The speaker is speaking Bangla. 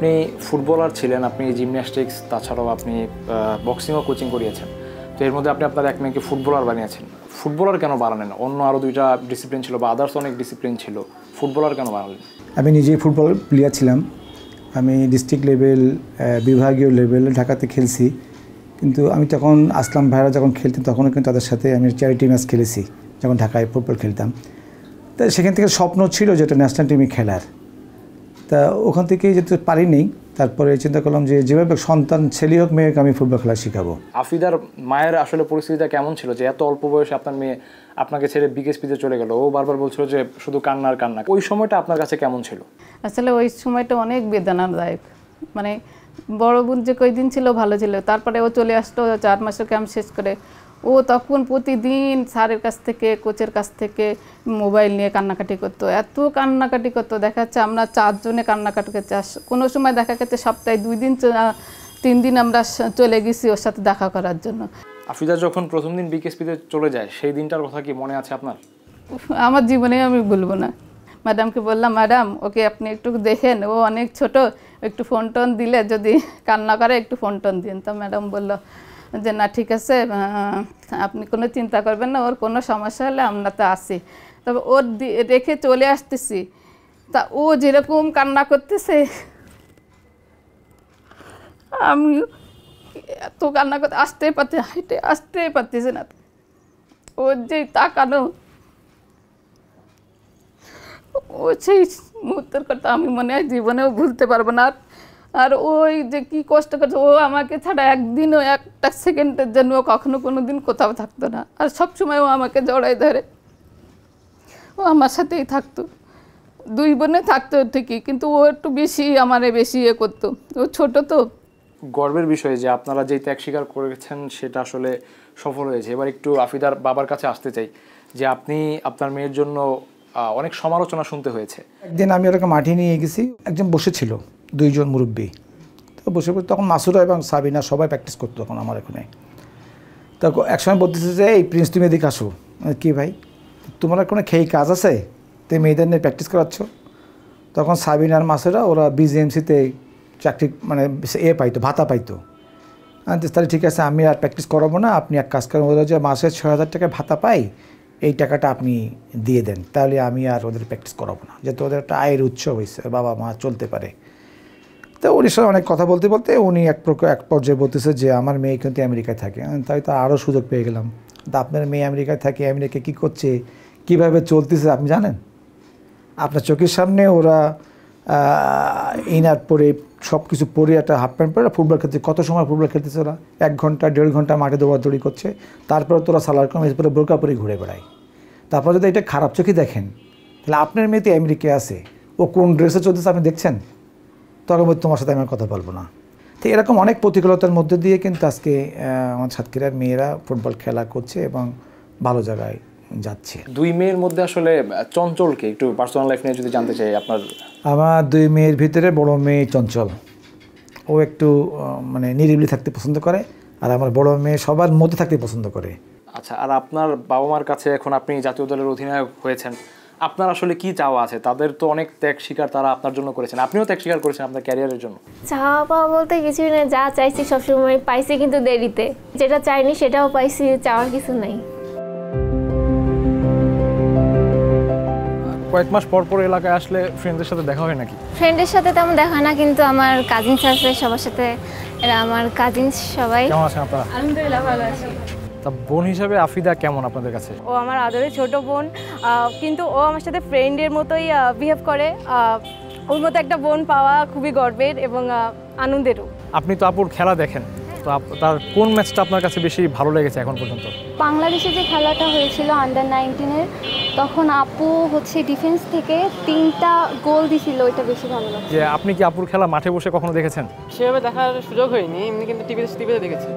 আপনি ফুটবলার ছিলেন, আপনি জিমন্যাস্টিক্স, তাছাড়াও আপনি বক্সিংও কোচিং করিয়েছেন। তো এর মধ্যে আপনি আপনার এক মেয়েকে ফুটবলার বানিয়েছেন। ফুটবলার কেন বানালেন? অন্য আরও দুইটা ডিসিপ্লিন ছিল বা আদার্স অনেক ডিসিপ্লিন ছিল, ফুটবলার কেন বানালেন? আমি নিজেই ফুটবল প্লেয়ার ছিলাম। আমি ডিস্ট্রিক্ট লেভেল, বিভাগীয় লেভেল ঢাকাতে খেলছি। কিন্তু আমি তখন আসলাম ভাইরা যখন খেলতেন তখনও কিন্তু তাদের সাথে আমি চ্যারিটি ম্যাচ খেলেছি যখন ঢাকায় ফুটবল খেলতাম। তা সেখান থেকে স্বপ্ন ছিল যেটা ন্যাশনাল টিমে খেলার। তা ওখান থেকেই যেতে পারিনি। তারপরে চিন্তা করলাম যে যেভাবে সন্তান ছেলে হোক মেয়েকে আমি ফুটবল খেলা শেখাবো। আফিদার মায়ের আসলে পরিস্থিতিটা কেমন ছিল যে এত অল্প বয়সে আপনার মেয়ে আপনাকে ছেড়ে বিকেএসপিতে চলে গেল? ও বারবার বলছিল যে শুধু কান্না আর কান্না। ওই সময়টা আপনার কাছে কেমন ছিল? আসলে ওই সময়টা অনেক বেদনাদায়ক। মানে বড় বোন যে কয়দিন ছিল ভালো ছিল, তারপরে ও চলে আসলো 4 মাসের ক্যাম্প শেষ করে। ও তখন প্রতিদিন স্যারের কাছ থেকে, কোচের কাছ থেকে মোবাইল নিয়ে কান্নাকাটি করতো, এত কান্নাকাটি করতো। দেখা যাচ্ছে আমরা 4 জনে কান্নাকাটি করতে কোনো সময় দেখা গেছে সপ্তাহে 2 দিন 3 দিন আমরা চলে গেছি ওর সাথে দেখা করার জন্য। আফিদা যখন প্রথম দিন বিকেএসপিতে চলে যায় সেই দিনটার কথা কি মনে আছে আপনার? আমার জীবনে আমি ভুলবো না। ম্যাডামকে বললাম, ম্যাডাম ওকে আপনি একটু দেখেন, ও অনেক ছোট, একটু ফোন টোন দিলে যদি কান্না করে একটু ফোন টোন দিন। তো ম্যাডাম বললো যে না ঠিক আছে, আপনি কোনো চিন্তা করবেন না, ওর কোনো সমস্যা হলে আমরা তো আসি। তবে ওর রেখে চলে আসতেছি, তা ও যেরকম কান্না করতেছে আমি এত কান্না করতে আসতেই পারতেছে না। ওর যে তাকানো, ও সেই মুহূর্তের কথা আমি মনে হয় জীবনেও ভুলতে পারবো না। আর ওই যে কি কষ্ট করছে, ও আমাকে ছাড়া একদিনও একটা সেকেন্ডের জন্য কখনো কোনো দিন কোথাও থাকতো না। আর সবসময় ও আমাকে জড়াই ধরে, ও আমার সাথেই থাকতো। 2 বোনে থাকতো ঠিকই, কিন্তু ও একটু বেশি বেশি করতো, ও ছোট তো। গর্বের বিষয় যে আপনারা যেই ত্যাগ স্বীকার করেছেন সেটা আসলে সফল হয়েছে। এবার একটু আফিদার বাবার কাছে আসতে চাই যে আপনি আপনার মেয়ের জন্য অনেক সমালোচনা শুনতে হয়েছে। একদিন আমি ওরকম মাঠে নিয়ে গেছি, একজন বসেছিল, 2 জন মুরব্বী। তো বসে তখন মাসুরা এবং সাবিনা সবাই প্র্যাকটিস করতো তখন আমার এখানে। তো একসময় বলতেছে যে এই প্রিন্স তুমি এদিকে আসো। কি ভাই, তোমার কোনো খেয়ে কাজ আছে? তো মেয়েদের নিয়ে প্র্যাকটিস করাচ্ছ? তখন সাবিনার মাসুরা ওরা বিজিএমসিতে চাকরি পাইতো, ভাতা পাইতো। তাহলে ঠিক আছে, আমি আর প্র্যাকটিস করাবো না, আপনি এক কাজ করেন, ওরা যে মাসে 6,000 টাকা ভাতা পাই, এই টাকাটা আপনি দিয়ে দেন, তাহলে আমি আর ওদের প্র্যাকটিস করাবো না, যেহেতু ওদের একটা আয়ের উৎস হয়েছে, বাবা মা চলতে পারে। তো উনির সাথে অনেক কথা বলতে বলতে উনি এক পর্যায়ে বলতেছে যে আমার মেয়ে কিন্তু আমেরিকায় থাকে। তাই তো আরও সুযোগ পেয়ে গেলাম। তা আপনার মেয়ে আমেরিকায় থাকে, আমেরিকায় কী করছে, কীভাবে চলতেছে আপনি জানেন? আপনার চোখের সামনে ওরা ইনার পরে সব কিছু পরে একটা হাফ প্যান্ট পরে ফুটবল খেলছে। কত সময় ফুটবল খেলতেছে ওরা? 1 ঘন্টা 1.5 ঘন্টা মাঠে দৌড়াদৌড়ি করছে। তারপরে তোরা সালার কামিজ পরে বোরকা পরে ঘুরে বেড়ায়। তারপর যদি এটা খারাপ চোখে দেখেন, তাহলে আপনার মেয়ে তো আমেরিকায় আছে, ও কোন ড্রেসে চলতেছে আপনি দেখছেন? তখন তোমার সাথে আমি কথা বলবো না। তো এরকম অনেক প্রতিকূলতার মধ্যে দিয়ে কিন্তু আজকে আমার সাতক্ষীরার মেয়েরা ফুটবল খেলা করছে এবং ভালো জায়গায় যাচ্ছে। 2 মেয়ের মধ্যে আসলে চঞ্চলকে একটু পার্সোনাল লাইফ নিয়ে যদি জানতে চাই আপনার। আমার 2 মেয়ের ভিতরে বড় মেয়ে চঞ্চল, ও একটু নিরিবিলি থাকতে পছন্দ করে, আর আমার বড় মেয়ে সবার মধ্যে থাকতে পছন্দ করে। আচ্ছা, আর আপনার বাবা মার কাছে এখন আপনি জাতীয় দলের অধিনায়ক হয়েছেন, আপনার আসলে কি চাওয়া আছে? তাদের তো অনেক ত্যাগ স্বীকার তারা আপনার জন্য করেছেন, আপনিও ত্যাগ স্বীকার করেছেন আপনার ক্যারিয়ারের জন্য। চাওয়া পাওয়া বলতে কিছুই নেই, যা চাইছি সবসময় পাইছি, কিন্তু দেরিতে। যেটা চাইনি সেটাও পাইছি, চাওয়ার কিছু নাই। কয়েক মাস পর পর এলাকায় আসলে ফ্রেন্ডদের সাথে দেখা হয় নাকি? ফ্রেন্ডের সাথে তেমন দেখা হয় না, কিন্তু আমার কাজিনস আছে, সবার সাথে। এরা আমার কাজিনস সবাই। কেমন আছেন আপনারা? আলহামদুলিল্লাহ ভালো আছি। তা বোন হিসাবে আফিদা কেমন আপনাদের কাছে? ও আমার আদরের ছোট বোন, কিন্তু ও আমার সাথে ফ্রেন্ডের মতোই বিহেভ করে। ওর মতো একটা বোন পাওয়া খুবই গর্বের এবং আনন্দেরও। আপনি তো আপুর খেলা দেখেন, তো তার কোন ম্যাচটা আপনার কাছে বেশি ভালো লেগেছে এখন পর্যন্ত? বাংলাদেশে যে খেলাটা হয়েছিল আন্ডার-19-এর, তখন আপু ডিফেন্স থেকে 3টা গোল দিছিল, ওইটা বেশি ভালো লাগছে। যে আপনি কি আপুর খেলা মাঠে বসে কখনো দেখেছেন? সেভাবে দেখার সুযোগ হয়নি, এমনি কিন্তু টিভিতে দেখেছি।